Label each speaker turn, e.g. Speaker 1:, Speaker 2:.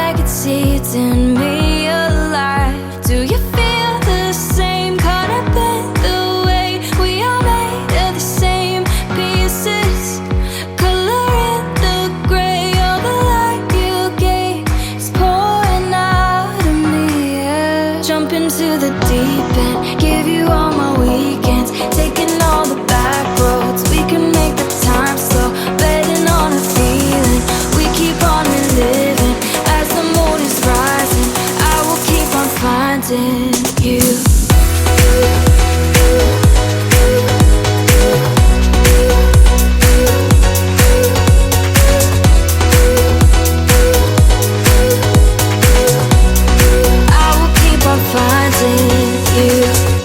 Speaker 1: like it's eating me alive. Do you feel the same? Caught up in the way we are made of the same pieces. Color in the gray of the light you gave is pouring out of me, yeah. Jump into the deep end, give you all my weekends, taking all the back roads. We can make the time slow, betting on a feeling. We keep on reliving as the moon is rising. I will keep on finding you. I will keep on finding you.